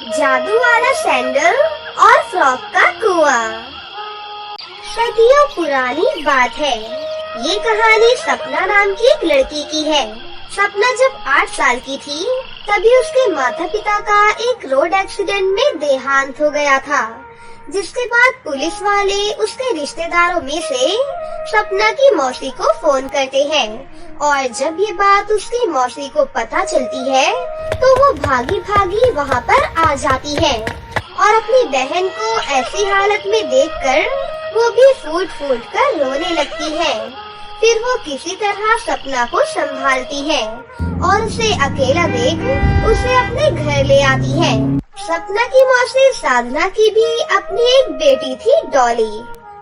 जादू वाला सैंडल और फ्रॉक का कुआं। सदियों पुरानी बात है। ये कहानी सपना नाम की एक लड़की की है। सपना जब 8 साल की थी तभी उसके माता पिता का एक रोड एक्सीडेंट में देहांत हो गया था, जिसके बाद पुलिस वाले उसके रिश्तेदारों में से सपना की मौसी को फोन करते हैं और जब ये बात उसकी मौसी को पता चलती है तो वो भागी भागी वहाँ पर आ जाती है और अपनी बहन को ऐसी हालत में देखकर वो भी फूट फूट कर रोने लगती है। फिर वो किसी तरह सपना को संभालती है और उसे अकेला देख उसे अपने घर ले आती है। सपना की मौसी साधना की भी अपनी एक बेटी थी डॉली,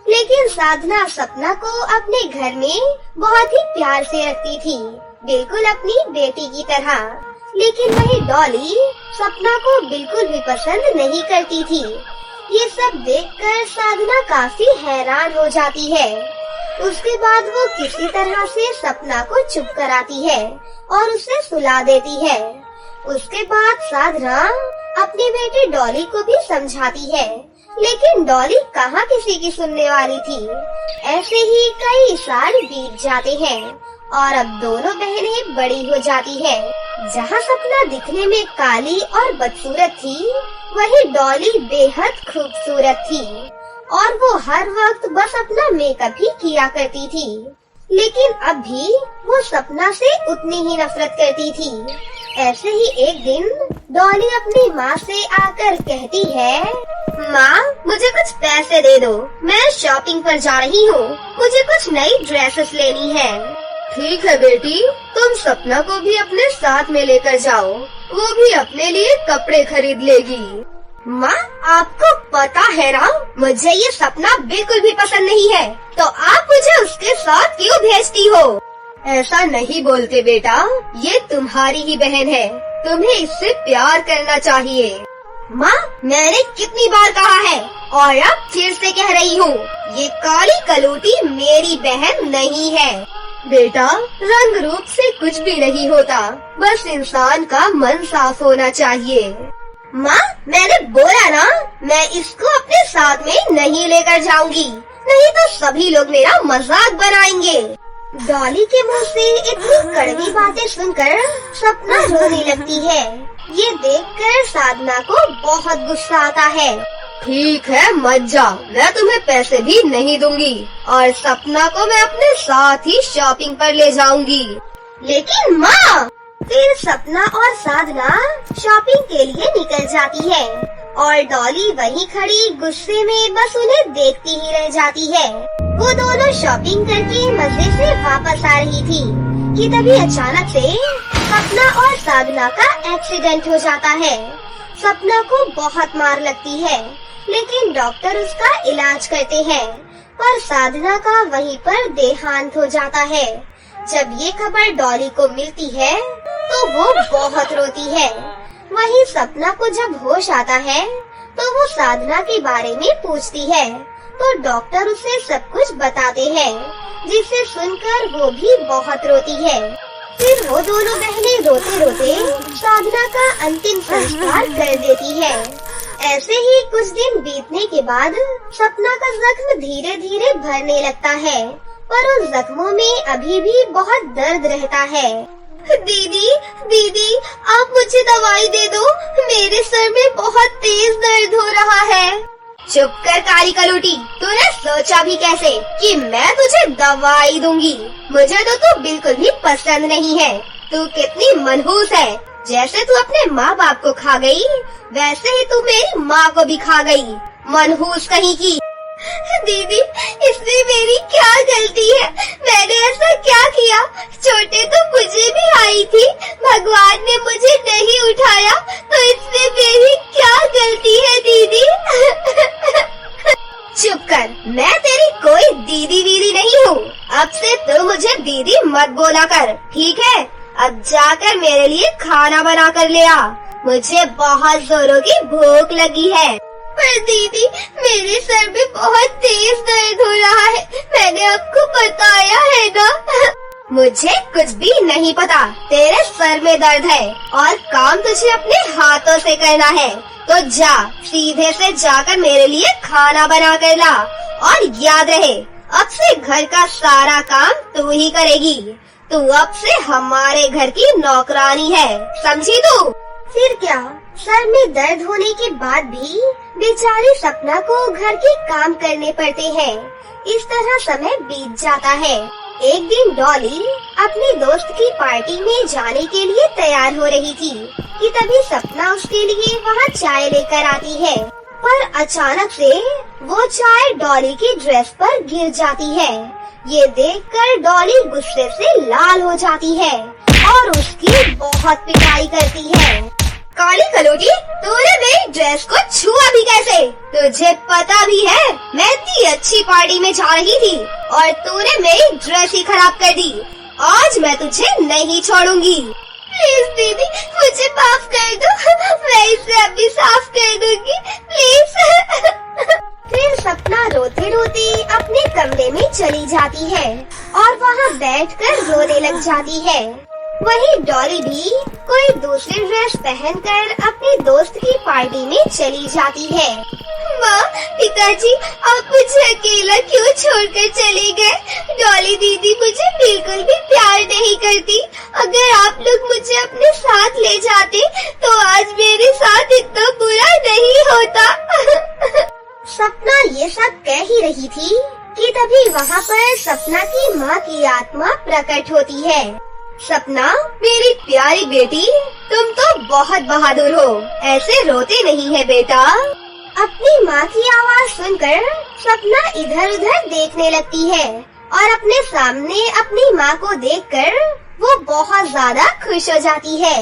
लेकिन साधना सपना को अपने घर में बहुत ही प्यार से रखती थी, बिल्कुल अपनी बेटी की तरह। लेकिन वही डॉली सपना को बिल्कुल भी पसंद नहीं करती थी। ये सब देखकर साधना काफी हैरान हो जाती है। उसके बाद वो किसी तरह से सपना को चुप कराती है और उसे सुला देती है। उसके बाद साधना अपनी बेटी डॉली को भी समझाती है, लेकिन डॉली कहाँ किसी की सुनने वाली थी। ऐसे ही कई साल बीत जाते हैं और अब दोनों बहनें बड़ी हो जाती है। जहाँ सपना दिखने में काली और बदसूरत थी, वही डॉली बेहद खूबसूरत थी और वो हर वक्त बस अपना मेकअप ही किया करती थी। लेकिन अब भी वो सपना से उतनी ही नफरत करती थी। ऐसे ही एक दिन डॉली अपनी माँ से आकर कहती है, माँ मुझे कुछ पैसे दे दो, मैं शॉपिंग पर जा रही हूँ, मुझे कुछ नई ड्रेसेस लेनी है। ठीक है बेटी, तुम सपना को भी अपने साथ में लेकर जाओ, वो भी अपने लिए कपड़े खरीद लेगी। माँ आपको पता है ना, मुझे ये सपना बिल्कुल भी पसंद नहीं है, तो आप मुझे उसके साथ क्यों भेजती हो? ऐसा नहीं बोलते बेटा, ये तुम्हारी ही बहन है, तुम्हें इससे प्यार करना चाहिए। माँ मैंने कितनी बार कहा है और अब फिर से कह रही हूँ, ये काली कलूटी मेरी बहन नहीं है। बेटा रंग रूप से कुछ भी नहीं होता, बस इंसान का मन साफ होना चाहिए। माँ मैंने बोला ना, मैं इसको अपने साथ में नहीं लेकर जाऊंगी, नहीं तो सभी लोग मेरा मजाक बनाएंगे। डॉली के मुंह से इतनी कड़वी बातें सुनकर सपना रोने लगती है। ये देखकर साधना को बहुत गुस्सा आता है। ठीक है मत जाओ, मैं तुम्हें पैसे भी नहीं दूंगी और सपना को मैं अपने साथ ही शॉपिंग पर ले जाऊंगी। लेकिन माँ, फिर सपना और साधना शॉपिंग के लिए निकल जाती है और डॉली वहीं खड़ी गुस्से में बस उन्हें देखती ही रह जाती है। वो दोनों शॉपिंग करके मजे से वापस आ रही थी कि तभी अचानक से सपना और साधना का एक्सीडेंट हो जाता है। सपना को बहुत मार लगती है, लेकिन डॉक्टर उसका इलाज करते हैं, पर साधना का वहीं पर देहांत हो जाता है। जब ये खबर डॉली को मिलती है तो वो बहुत रोती है। वहीं सपना को जब होश आता है तो वो साधना के बारे में पूछती है, तो डॉक्टर उसे सब कुछ बताते हैं, जिसे सुनकर वो भी बहुत रोती है। फिर वो दोनों बहनें रोते रोते साधना का अंतिम संस्कार कर देती है। ऐसे ही कुछ दिन बीतने के बाद सपना का जख्म धीरे धीरे भरने लगता है, पर उन जख्मों में अभी भी बहुत दर्द रहता है। दीदी दीदी आप मुझे दवाई दे दो, मेरे सर में बहुत तेज दर्द हो रहा है। चुप कर काली कलूटी, तूने सोचा भी कैसे कि मैं तुझे दवाई दूंगी? मुझे तो तू बिल्कुल भी पसंद नहीं है। तू कितनी मनहूस है, जैसे तू अपने माँ बाप को खा गई, वैसे ही तू मेरी माँ को भी खा गई, मनहूस कहीं की। दीदी इसमें मेरी क्या गलती है? मैंने ऐसा क्या किया? चोटें तो मुझे भी आई थी, भगवान ने मुझे नहीं उठाया, तो इसमें मेरी क्या गलती है दीदी? चुप कर, मैं तेरी कोई दीदी वीदी नहीं हूँ। अब से तू मुझे दीदी मत बोला कर, ठीक है? अब जाकर मेरे लिए खाना बना कर ले आ, मुझे बहुत जोरों की भूख लगी है। पर दीदी मेरे सर में बहुत तेज दर्द हो रहा है, मैंने आपको बताया है ना। मुझे कुछ भी नहीं पता। तेरे सर में दर्द है और काम तुझे अपने हाथों से करना है, तो जा सीधे से जाकर मेरे लिए खाना बना कर ला। और याद रहे, अब से घर का सारा काम तू ही करेगी। तू अब से हमारे घर की नौकरानी है, समझी तू? फिर क्या, सर में दर्द होने के बाद भी बेचारी सपना को घर के काम करने पड़ते हैं। इस तरह समय बीत जाता है। एक दिन डॉली अपने दोस्त की पार्टी में जाने के लिए तैयार हो रही थी कि तभी सपना उसके लिए वहाँ चाय लेकर आती है। पर अचानक से वो चाय डॉली की ड्रेस पर गिर जाती है। ये देखकर डॉली गुस्से से लाल हो जाती है और उसकी बहुत पिटाई करती है। काली कलोटी, तूने मेरी ड्रेस को छुआ भी कैसे? तुझे पता भी है मैं इतनी अच्छी पार्टी में जा रही थी और तूने मेरी ड्रेस ही खराब कर दी। आज मैं तुझे नहीं छोड़ूंगी। प्लीज दीदी, मुझे माफ कर दो, मैं इसे अभी साफ कर दूंगी, प्लीज। फिर सपना रोते रोते अपने कमरे में चली जाती है और वहाँ बैठकर रोने लग जाती है। वहीं डॉली भी कोई दूसरी ड्रेस पहनकर अपने दोस्त की पार्टी में चली जाती है। माँ, पिताजी, आप मुझे अकेला क्यों छोड़कर चले गए? डॉली दीदी मुझे बिल्कुल भी प्यार नहीं करती। अगर आप लोग मुझे अपने साथ ले जाते तो आज मेरे साथ इतना बुरा नहीं होता। सपना ये सब कह ही रही थी कि तभी वहाँ पर सपना की माँ की आत्मा प्रकट होती है। सपना, मेरी प्यारी बेटी, तुम तो बहुत बहादुर हो। ऐसे रोते नहीं है बेटा। अपनी माँ की आवाज सुनकर सपना इधर उधर देखने लगती है और अपने सामने अपनी माँ को देखकर वो बहुत ज्यादा खुश हो जाती है।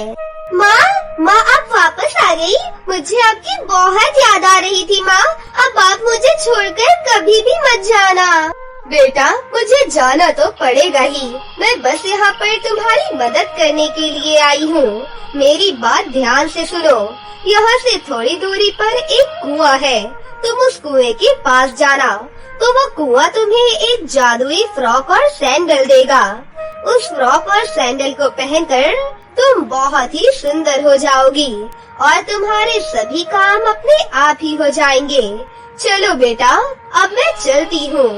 माँ आप वापस आ गई? मुझे आपकी बहुत याद आ रही थी माँ। अब आप मुझे छोड़कर कभी भी मत जाना। बेटा, मुझे जाना तो पड़ेगा ही। मैं बस यहाँ पर तुम्हारी मदद करने के लिए आई हूँ। मेरी बात ध्यान से सुनो। यहाँ से थोड़ी दूरी पर एक कुआं है। तुम उस कुएं के पास जाना तो वो कुआं तुम्हें एक जादुई फ्रॉक और सैंडल देगा। उस फ्रॉक और सैंडल को पहनकर तुम बहुत ही सुंदर हो जाओगी और तुम्हारे सभी काम अपने आप ही हो जाएंगे। चलो बेटा, अब मैं चलती हूँ।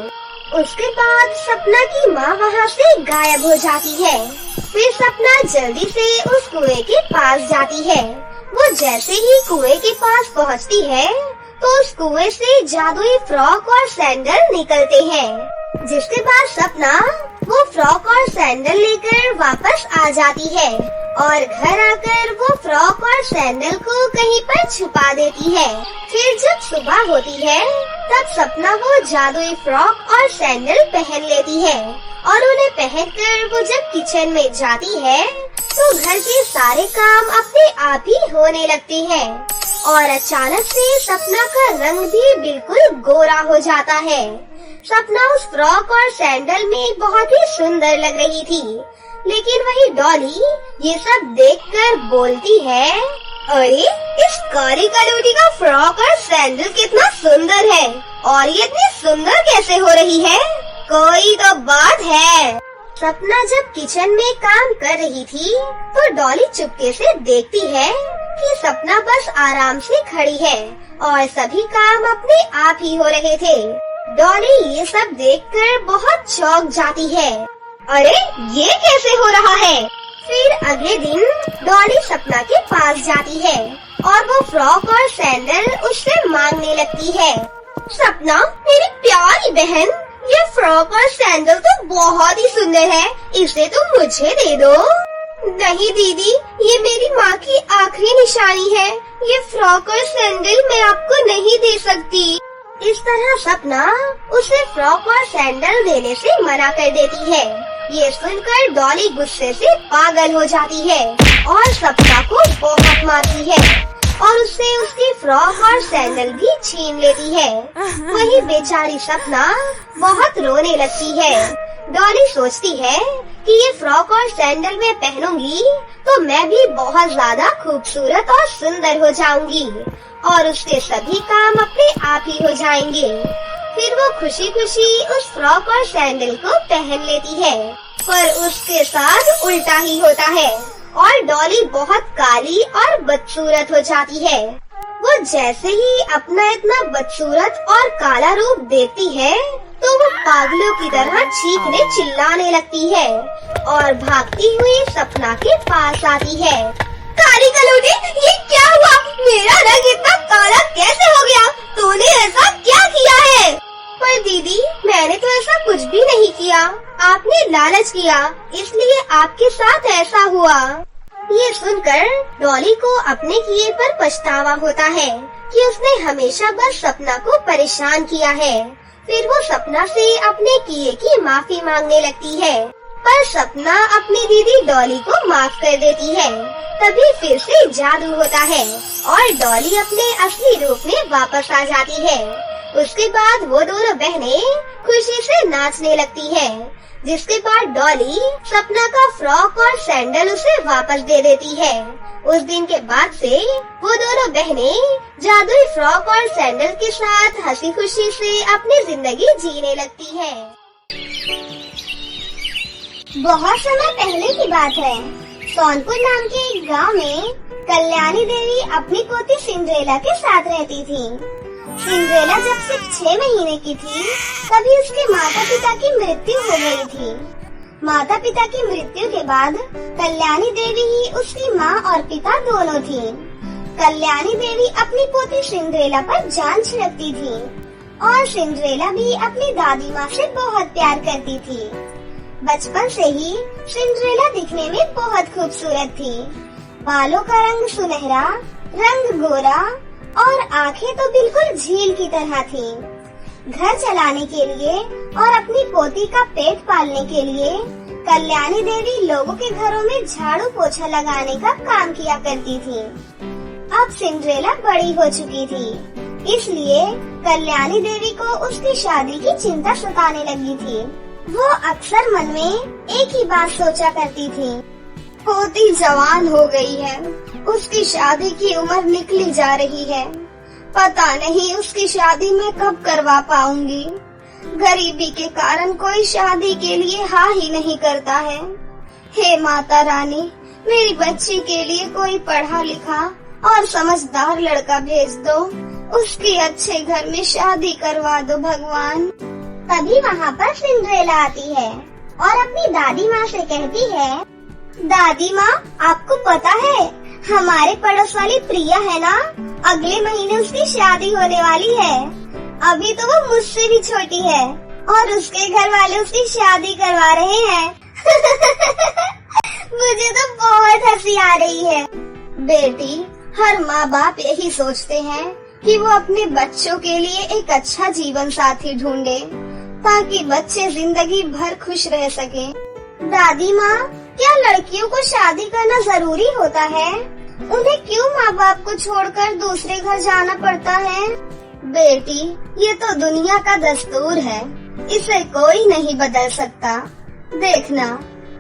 उसके बाद सपना की माँ वहाँ से गायब हो जाती है। फिर सपना जल्दी से उस कुएं के पास जाती है। वो जैसे ही कुएं के पास पहुँचती है तो उस कुएं से जादुई फ्रॉक और सैंडल निकलते हैं। जिसके बाद सपना वो फ्रॉक और सैंडल लेकर वापस आ जाती है और घर आकर वो फ्रॉक और सैंडल को कहीं पर छुपा देती है। फिर जब सुबह होती है तब सपना वो जादुई फ्रॉक और सैंडल पहन लेती है और उन्हें पहनकर वो जब किचन में जाती है तो घर के सारे काम अपने आप ही होने लगते हैं और अचानक से सपना का रंग भी बिल्कुल गोरा हो जाता है। सपना उस फ्रॉक और सैंडल में बहुत ही सुंदर लग रही थी, लेकिन वही डॉली ये सब देखकर बोलती है, अरे इस काली कलोटी का फ्रॉक और सैंडल कितना सुंदर है और ये इतनी सुंदर कैसे हो रही है? कोई तो बात है। सपना जब किचन में काम कर रही थी तो डॉली चुपके से देखती है कि सपना बस आराम से खड़ी है और सभी काम अपने आप ही हो रहे थे। डॉली ये सब देखकर बहुत चौंक जाती है। अरे ये कैसे हो रहा है? फिर अगले दिन डॉली सपना के पास जाती है और वो फ्रॉक और सैंडल उससे मांगने लगती है। सपना, मेरी प्यारी बहन, ये फ्रॉक और सैंडल तो बहुत ही सुंदर है, इसे तुम मुझे दे दो। नहीं दीदी, ये मेरी माँ की आखिरी निशानी है, ये फ्रॉक और सैंडल मैं आपको नहीं दे सकती। इस तरह सपना उसे फ्रॉक और सैंडल देने से मना कर देती है। ये सुनकर डॉली गुस्से से पागल हो जाती है और सपना को बहुत मारती है और उससे उसकी फ्रॉक और सैंडल भी छीन लेती है। वही बेचारी सपना बहुत रोने लगती है। डॉली सोचती है कि ये फ्रॉक और सैंडल मैं पहनूंगी तो मैं भी बहुत ज्यादा खूबसूरत और सुंदर हो जाऊंगी और उसके सभी काम अपने आप ही हो जाएंगे। फिर वो खुशी खुशी उस फ्रॉक और सैंडल को पहन लेती है पर उसके साथ उल्टा ही होता है और डॉली बहुत काली और बदसूरत हो जाती है। वो जैसे ही अपना इतना बदसूरत और काला रूप देखती है तो वो पागलों की तरह चीखने चिल्लाने लगती है और भागती हुई सपना के पास आती है। काली कलौटी, ये क्या हुआ? मेरा रंग इतना काला कैसे हो गया? तूने ऐसा क्या किया है? पर दीदी, मैंने तो ऐसा कुछ भी नहीं किया। आपने लालच किया, इसलिए आपके साथ ऐसा हुआ। ये सुनकर डॉली को अपने किए पर पछतावा होता है कि उसने हमेशा बस सपना को परेशान किया है। फिर वो सपना से अपने किए की माफी मांगने लगती है, पर सपना अपनी दीदी डॉली को माफ कर देती है। तभी फिर से जादू होता है और डॉली अपने असली रूप में वापस आ जाती है। उसके बाद वो दोनों बहनें खुशी से नाचने लगती है, जिसके बाद डॉली सपना का फ्रॉक और सैंडल उसे वापस दे देती है। उस दिन के बाद से वो दोनों बहनें जादुई फ्रॉक और सैंडल के साथ हंसी खुशी से अपनी जिंदगी जीने लगती है। बहुत समय पहले की बात है। सोनपुर नाम के एक गांव में कल्याणी देवी अपनी पोती सिंड्रेला के साथ रहती थी। सिंड्रेला जब सिर्फ 6 महीने की थी तभी उसके माता पिता की मृत्यु हो गई थी। माता पिता की मृत्यु के बाद कल्याणी देवी ही उसकी माँ और पिता दोनों थी। कल्याणी देवी अपनी पोती सिंड्रेला पर जान छिड़कती थी और सिंड्रेला भी अपनी दादी माँ से बहुत प्यार करती थी। बचपन से ही सिंड्रेला दिखने में बहुत खूबसूरत थी। बालों का रंग सुनहरा, रंग गोरा और आंखें तो बिल्कुल झील की तरह थी। घर चलाने के लिए और अपनी पोती का पेट पालने के लिए कल्याणी देवी लोगों के घरों में झाड़ू पोछा लगाने का काम किया करती थी। अब सिंड्रेला बड़ी हो चुकी थी, इसलिए कल्याणी देवी को उसकी शादी की चिंता सताने लगी थी। वो अक्सर मन में एक ही बात सोचा करती थी, पोती जवान हो गई है, उसकी शादी की उम्र निकली जा रही है, पता नहीं उसकी शादी मैं कब करवा पाऊंगी। गरीबी के कारण कोई शादी के लिए हाँ ही नहीं करता है। हे माता रानी, मेरी बच्ची के लिए कोई पढ़ा लिखा और समझदार लड़का भेज दो, उसकी अच्छे घर में शादी करवा दो भगवान। तभी वहाँ पर सिंड्रेला आती है और अपनी दादी माँ से कहती है, दादी माँ, आपको पता है हमारे पड़ोस वाली प्रिया है ना, अगले महीने उसकी शादी होने वाली है। अभी तो वो मुझसे भी छोटी है और उसके घर वाले उसकी शादी करवा रहे हैं। मुझे तो बहुत हंसी आ रही है। बेटी, हर माँ बाप यही सोचते हैं कि वो अपने बच्चों के लिए एक अच्छा जीवन साथी ढूंढे ताकि बच्चे जिंदगी भर खुश रह सके। दादी माँ, क्या लड़कियों को शादी करना जरूरी होता है? उन्हें क्यों माँ बाप को छोड़कर दूसरे घर जाना पड़ता है? बेटी, ये तो दुनिया का दस्तूर है, इसे कोई नहीं बदल सकता। देखना,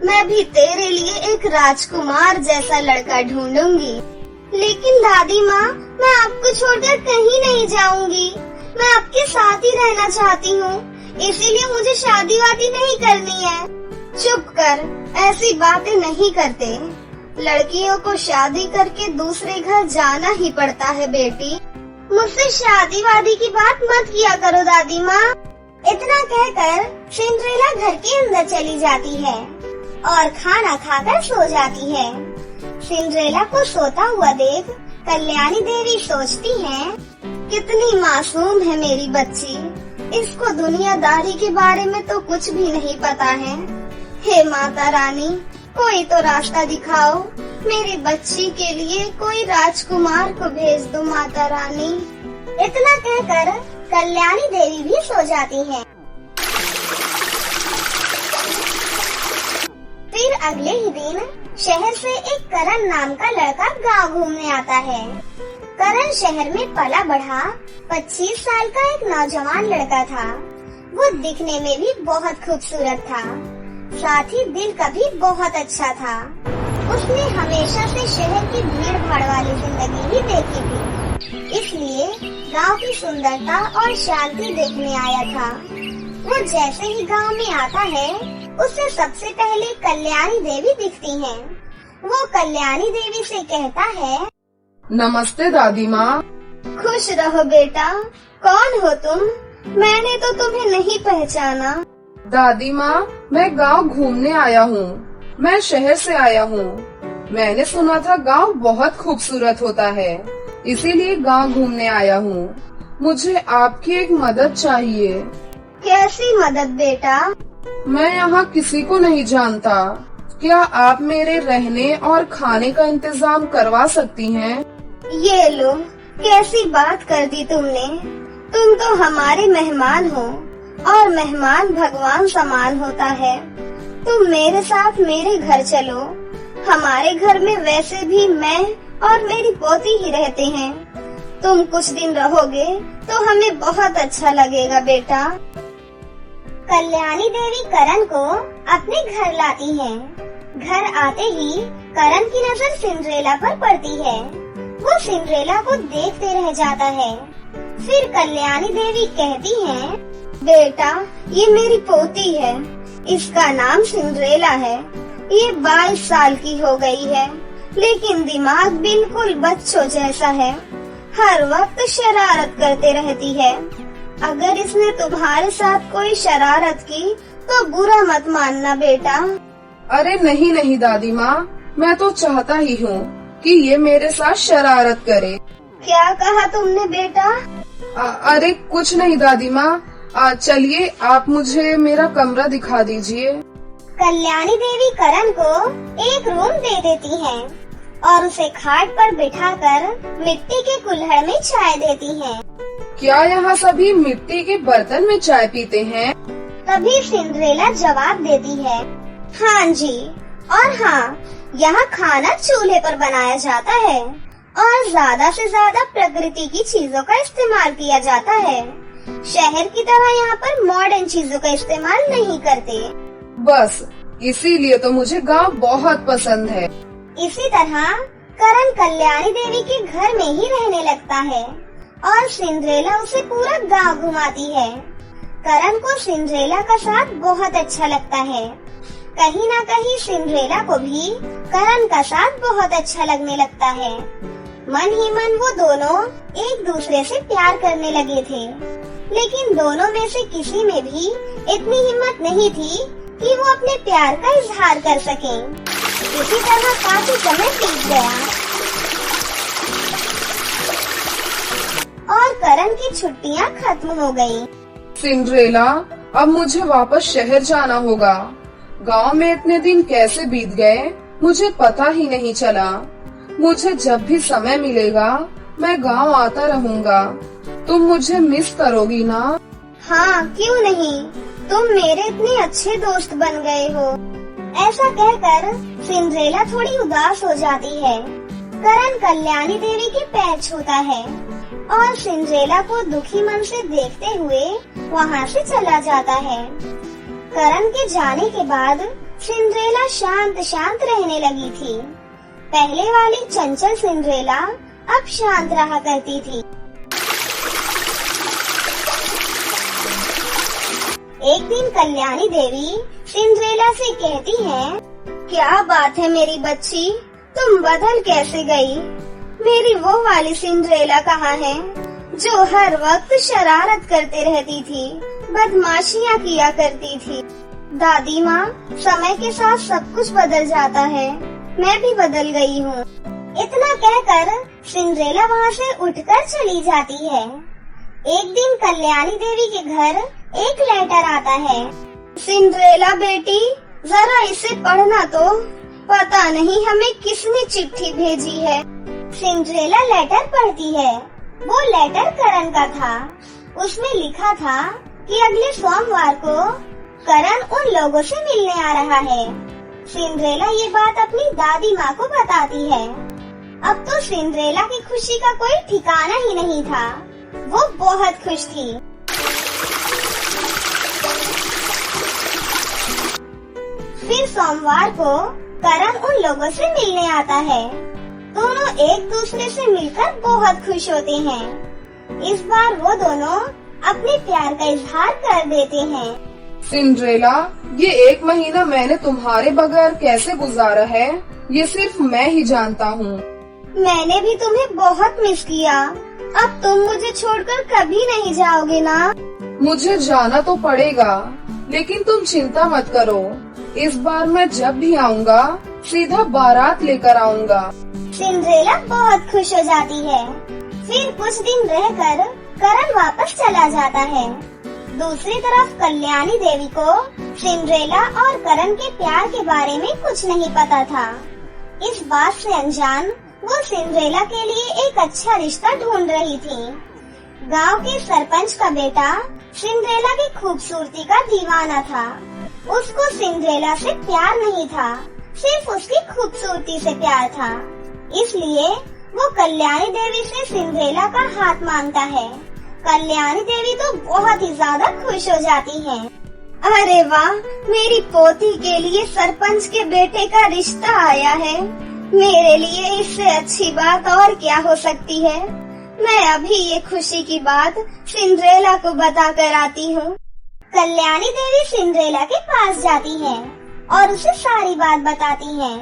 मैं भी तेरे लिए एक राजकुमार जैसा लड़का ढूंढूंगी। लेकिन दादी माँ, मैं आपको छोड़कर कहीं नहीं जाऊंगी, मैं आपके साथ ही रहना चाहती हूँ, इसीलिए मुझे शादी वादी नहीं करनी है। चुप कर, ऐसी बातें नहीं करते। लड़कियों को शादी करके दूसरे घर जाना ही पड़ता है बेटी। मुझसे शादी वादी की बात मत किया करो दादी माँ। इतना कहकर सिंड्रेला घर के अंदर चली जाती है और खाना खाकर सो जाती है। सिंड्रेला को सोता हुआ देख कल्याणी देवी सोचती है, कितनी मासूम है मेरी बच्ची, इसको दुनियादारी के बारे में तो कुछ भी नहीं पता है। हे माता रानी, कोई तो रास्ता दिखाओ, मेरी बच्ची के लिए कोई राजकुमार को भेज दो माता रानी। इतना कहकर कल्याणी देवी भी सो जाती है। फिर अगले ही दिन शहर से एक करण नाम का लड़का गांव घूमने आता है। करण शहर में पला बढ़ा 25 साल का एक नौजवान लड़का था। वो दिखने में भी बहुत खूबसूरत था, साथ ही दिल का भी बहुत अच्छा था। उसने हमेशा से शहर की भीड़ भाड़ वाली जिंदगी ही देखी थी, इसलिए गांव की सुंदरता और शांति देखने आया था। वो जैसे ही गांव में आता है उसे सबसे पहले कल्याणी देवी दिखती हैं। वो कल्याणी देवी से कहता है, नमस्ते दादी माँ। खुश रहो बेटा। कौन हो तुम? मैंने तो तुम्हें नहीं पहचाना। दादी माँ, मैं गांव घूमने आया हूँ। मैं शहर से आया हूँ। मैंने सुना था गांव बहुत खूबसूरत होता है, इसीलिए गांव घूमने आया हूँ। मुझे आपकी एक मदद चाहिए। कैसी मदद बेटा? मैं यहाँ किसी को नहीं जानता। क्या आप मेरे रहने और खाने का इंतजाम करवा सकती हैं? ये लो, कैसी बात कर दी तुमने। तुम तो हमारे मेहमान हो और मेहमान भगवान समान होता है। तुम मेरे साथ मेरे घर चलो। हमारे घर में वैसे भी मैं और मेरी पोती ही रहते हैं। तुम कुछ दिन रहोगे तो हमें बहुत अच्छा लगेगा बेटा। कल्याणी देवी करण को अपने घर लाती हैं। घर आते ही करण की नजर सिंड्रेला पर पड़ती है। वो सिंड्रेला को देखते रह जाता है। फिर कल्याणी देवी कहती है, बेटा, ये मेरी पोती है। इसका नाम सिंड्रेला है। ये 22 साल की हो गई है, लेकिन दिमाग बिल्कुल बच्चों जैसा है। हर वक्त शरारत करते रहती है। अगर इसने तुम्हारे साथ कोई शरारत की तो बुरा मत मानना बेटा। अरे नहीं नहीं दादी माँ, मैं तो चाहता ही हूँ कि ये मेरे साथ शरारत करे। क्या कहा तुमने बेटा? अरे कुछ नहीं दादी माँ। चलिए आप मुझे मेरा कमरा दिखा दीजिए। कल्याणी देवी करण को एक रूम दे देती हैं और उसे खाट पर बिठाकर मिट्टी के कुल्हड़ में चाय देती हैं। क्या यहाँ सभी मिट्टी के बर्तन में चाय पीते हैं? तभी सिंड्रेला जवाब देती है, हाँ जी, और हाँ, यहाँ खाना चूल्हे पर बनाया जाता है और ज्यादा से ज्यादा प्रकृति की चीजों का इस्तेमाल किया जाता है। शहर की तरह यहाँ पर मॉडर्न चीजों का इस्तेमाल नहीं करते। बस इसीलिए तो मुझे गांव बहुत पसंद है। इसी तरह करण कल्याणी देवी के घर में ही रहने लगता है और सिंड्रेला उसे पूरा गांव घुमाती है। करण को सिंड्रेला का साथ बहुत अच्छा लगता है। कहीं न कहीं सिंड्रेला को भी करण का साथ बहुत अच्छा लगने लगता है। मन ही मन वो दोनों एक दूसरे से प्यार करने लगे थे, लेकिन दोनों में से किसी में भी इतनी हिम्मत नहीं थी कि वो अपने प्यार का इजहार कर सकें। इसी तरह काफी समय बीत गया और करण की छुट्टियां खत्म हो गयी। सिंड्रेला, अब मुझे वापस शहर जाना होगा। गांव में इतने दिन कैसे बीत गए मुझे पता ही नहीं चला। मुझे जब भी समय मिलेगा मैं गांव आता रहूंगा। तुम मुझे मिस करोगी ना? हाँ, क्यों नहीं। तुम मेरे इतने अच्छे दोस्त बन गए हो। ऐसा कहकर सिंड्रेला थोड़ी उदास हो जाती है। करण कल्याणी देवी के पैर छूता है और सिंड्रेला को दुखी मन से देखते हुए वहाँ से चला जाता है। करण के जाने के बाद सिंड्रेला शांत शांत रहने लगी थी। पहले वाली चंचल सिंड्रेला अब शांत रहा करती थी। एक दिन कल्याणी देवी सिंड्रेला से कहती है, क्या बात है मेरी बच्ची, तुम बदल कैसे गई? मेरी वो वाली सिंड्रेला कहाँ है जो हर वक्त शरारत करते रहती थी, बदमाशियाँ किया करती थी? दादी माँ, समय के साथ सब कुछ बदल जाता है। मैं भी बदल गई हूँ। इतना कहकर सिंड्रेला वहाँ से उठकर चली जाती है। एक दिन कल्याणी देवी के घर एक लेटर आता है। सिंड्रेला बेटी, जरा इसे पढ़ना तो। पता नहीं हमें किसने चिट्ठी भेजी है। सिंड्रेला लेटर पढ़ती है। वो लेटर करण का था। उसमें लिखा था कि अगले सोमवार को करण उन लोगों से मिलने आ रहा है। सिंड्रेला ये बात अपनी दादी माँ को बताती है। अब तो सिंड्रेला की खुशी का कोई ठिकाना ही नहीं था। वो बहुत खुश थी। फिर सोमवार को करण उन लोगों से मिलने आता है। दोनों एक दूसरे से मिलकर बहुत खुश होते हैं। इस बार वो दोनों अपने प्यार का इजहार कर देते हैं। सिंड्रेला, ये 1 महीना मैंने तुम्हारे बगैर कैसे गुजारा है, ये सिर्फ मैं ही जानता हूँ। मैंने भी तुम्हें बहुत मिस किया। अब तुम मुझे छोड़कर कभी नहीं जाओगे ना? मुझे जाना तो पड़ेगा, लेकिन तुम चिंता मत करो। इस बार मैं जब भी आऊँगा सीधा बारात लेकर आऊँगा। सिंड्रेला बहुत खुश हो जाती है। फिर कुछ दिन रहकर करण वापस चला जाता है। दूसरी तरफ कल्याणी देवी को सिंड्रेला और करण के प्यार के बारे में कुछ नहीं पता था। इस बात से अनजान वो सिंड्रेला के लिए एक अच्छा रिश्ता ढूंढ रही थी। गांव के सरपंच का बेटा सिंड्रेला की खूबसूरती का दीवाना था। उसको सिंड्रेला से प्यार नहीं था, सिर्फ उसकी खूबसूरती से प्यार था। इसलिए वो कल्याणी देवी से सिंड्रेला का हाथ मांगता है। कल्याणी देवी तो बहुत ही ज्यादा खुश हो जाती है। अरे वाह, मेरी पोती के लिए सरपंच के बेटे का रिश्ता आया है। मेरे लिए इससे अच्छी बात और क्या हो सकती है। मैं अभी ये खुशी की बात सिंड्रेला को बता कर आती हूँ। कल्याणी देवी सिंड्रेला के पास जाती है और उसे सारी बात बताती है।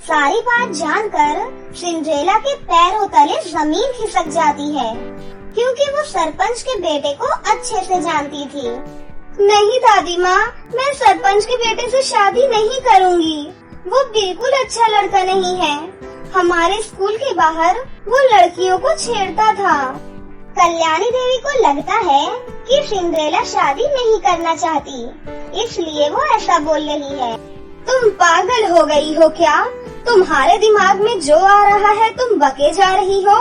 सारी बात जानकर सिंड्रेला के पैरों तले जमीन खिसक जाती है, क्योंकि वो सरपंच के बेटे को अच्छे से जानती थी। नहीं दादी माँ, मैं सरपंच के बेटे से शादी नहीं करूँगी। वो बिल्कुल अच्छा लड़का नहीं है। हमारे स्कूल के बाहर वो लड़कियों को छेड़ता था। कल्याणी देवी को लगता है कि सिंड्रेला शादी नहीं करना चाहती, इसलिए वो ऐसा बोल रही है। तुम पागल हो गई हो क्या? तुम्हारे दिमाग में जो आ रहा है तुम बके जा रही हो।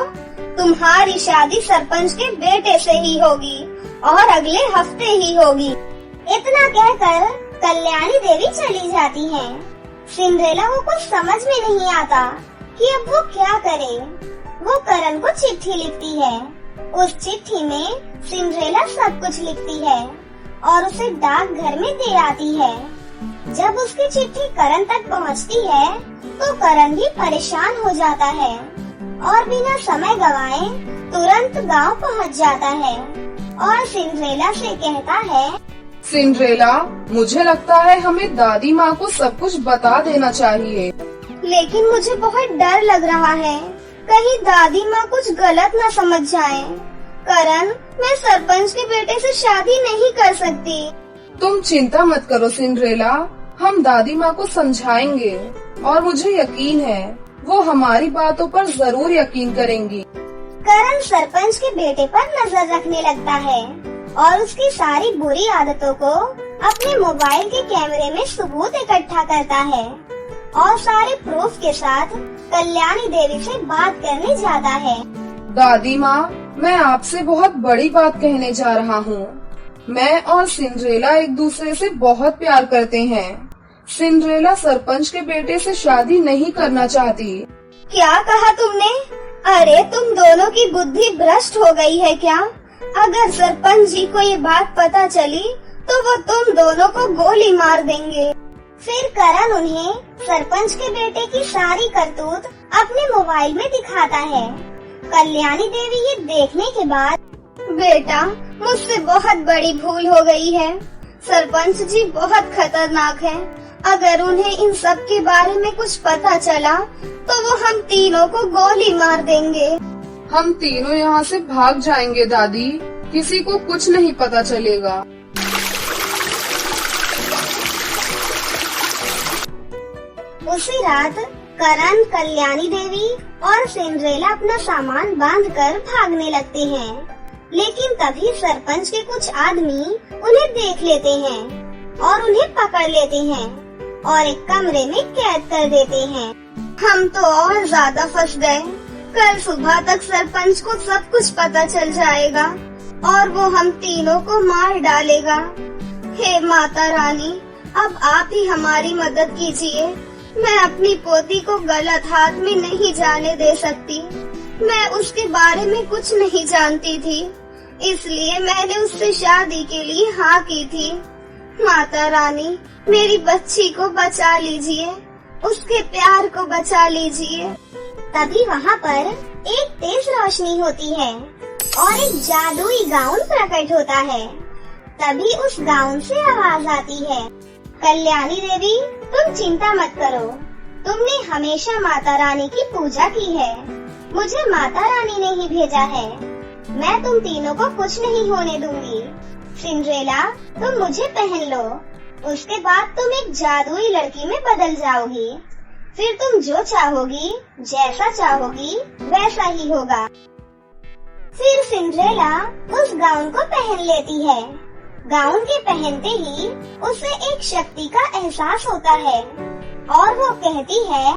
तुम्हारी शादी सरपंच के बेटे से ही होगी और अगले हफ्ते ही होगी। इतना कहकर कल्याणी देवी चली जाती है। सिंड्रेला को कुछ समझ में नहीं आता कि अब वो क्या करे। वो करण को चिट्ठी लिखती है। उस चिट्ठी में सिंड्रेला सब कुछ लिखती है और उसे डाक घर में दे आती है। जब उसकी चिट्ठी करण तक पहुंचती है तो करण भी परेशान हो जाता है और बिना समय गवाए तुरंत गांव पहुंच जाता है और सिंड्रेला से कहता है, सिंड्रेला, मुझे लगता है हमें दादी माँ को सब कुछ बता देना चाहिए। लेकिन मुझे बहुत डर लग रहा है, कहीं दादी माँ कुछ गलत न समझ जाए। करण, मैं सरपंच के बेटे से शादी नहीं कर सकती। तुम चिंता मत करो सिंड्रेला, हम दादी माँ को समझाएंगे और मुझे यकीन है वो हमारी बातों पर जरूर यकीन करेंगी। करण सरपंच के बेटे पर नजर रखने लगता है और उसकी सारी बुरी आदतों को अपने मोबाइल के कैमरे में सबूत इकट्ठा करता है और सारे प्रूफ के साथ कल्याणी देवी से बात करने जाता है। दादी माँ, मैं आपसे बहुत बड़ी बात कहने जा रहा हूँ। मैं और सिंड्रेला एक दूसरे से बहुत प्यार करते हैं। सिंड्रेला सरपंच के बेटे से शादी नहीं करना चाहती। क्या कहा तुमने? अरे तुम दोनों की बुद्धि भ्रष्ट हो गई है क्या? अगर सरपंच जी को ये बात पता चली तो वो तुम दोनों को गोली मार देंगे। फिर करण उन्हें सरपंच के बेटे की सारी करतूत अपने मोबाइल में दिखाता है। कल्याणी देवी ये देखने के बाद, बेटा, मुझसे बहुत बड़ी भूल हो गई है। सरपंच जी बहुत खतरनाक हैं। अगर उन्हें इन सब के बारे में कुछ पता चला तो वो हम तीनों को गोली मार देंगे। हम तीनों यहाँ से भाग जाएंगे दादी, किसी को कुछ नहीं पता चलेगा। उसी रात करण, कल्याणी देवी और सिंड्रेला अपना सामान बांधकर भागने लगते हैं। लेकिन तभी सरपंच के कुछ आदमी उन्हें देख लेते हैं और उन्हें पकड़ लेते हैं और एक कमरे में कैद कर देते हैं। हम तो और ज्यादा फंस गए। कल सुबह तक सरपंच को सब कुछ पता चल जाएगा और वो हम तीनों को मार डालेगा। हे माता रानी, अब आप ही हमारी मदद कीजिए। मैं अपनी पोती को गलत हाथ में नहीं जाने दे सकती। मैं उसके बारे में कुछ नहीं जानती थी, इसलिए मैंने उससे शादी के लिए हाँ की थी। माता रानी, मेरी बच्ची को बचा लीजिए, उसके प्यार को बचा लीजिए। तभी वहाँ पर एक तेज रोशनी होती है और एक जादुई गाउन प्रकट होता है। तभी उस गाउन से आवाज आती है, कल्याणी देवी, तुम चिंता मत करो, तुमने हमेशा माता रानी की पूजा की है, मुझे माता रानी ने ही भेजा है, मैं तुम तीनों को कुछ नहीं होने दूंगी। सिंड्रेला, तुम मुझे पहन लो, उसके बाद तुम एक जादुई लड़की में बदल जाओगी, फिर तुम जो चाहोगी, जैसा चाहोगी, वैसा ही होगा। फिर सिंड्रेला उस गाउन को पहन लेती है। गाउन के पहनते ही उसे एक शक्ति का एहसास होता है और वो कहती है,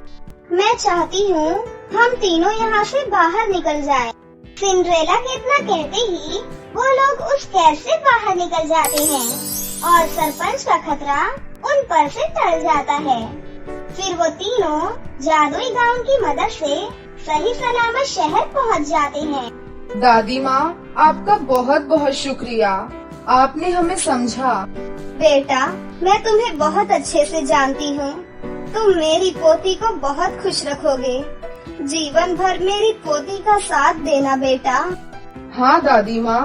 मैं चाहती हूँ हम तीनों यहाँ से बाहर निकल जाएं। सिंड्रेला के इतना कहते ही वो लोग उस कैद से बाहर निकल जाते हैं और सरपंच का खतरा उन पर से टल जाता है। फिर वो तीनों जादुई गाउन की मदद से सही सलामत शहर पहुँच जाते हैं। दादी माँ, आपका बहुत बहुत शुक्रिया, आपने हमें समझा। बेटा, मैं तुम्हें बहुत अच्छे से जानती हूँ, तुम मेरी पोती को बहुत खुश रखोगे, जीवन भर मेरी पोती का साथ देना बेटा। हाँ दादी माँ।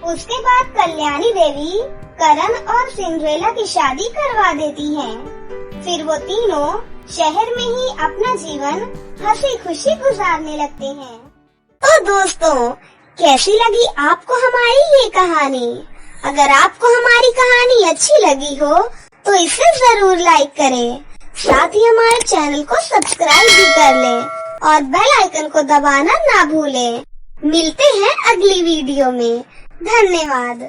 उसके बाद कल्याणी देवी करण और सिंड्रेला की शादी करवा देती हैं। फिर वो तीनों शहर में ही अपना जीवन हंसी खुशी गुजारने लगते हैं। तो दोस्तों, कैसी लगी आपको हमारी ये कहानी? अगर आपको हमारी कहानी अच्छी लगी हो तो इसे जरूर लाइक करें, साथ ही हमारे चैनल को सब्सक्राइब भी कर लें और बेल आइकन को दबाना ना भूलें। मिलते हैं अगली वीडियो में। धन्यवाद।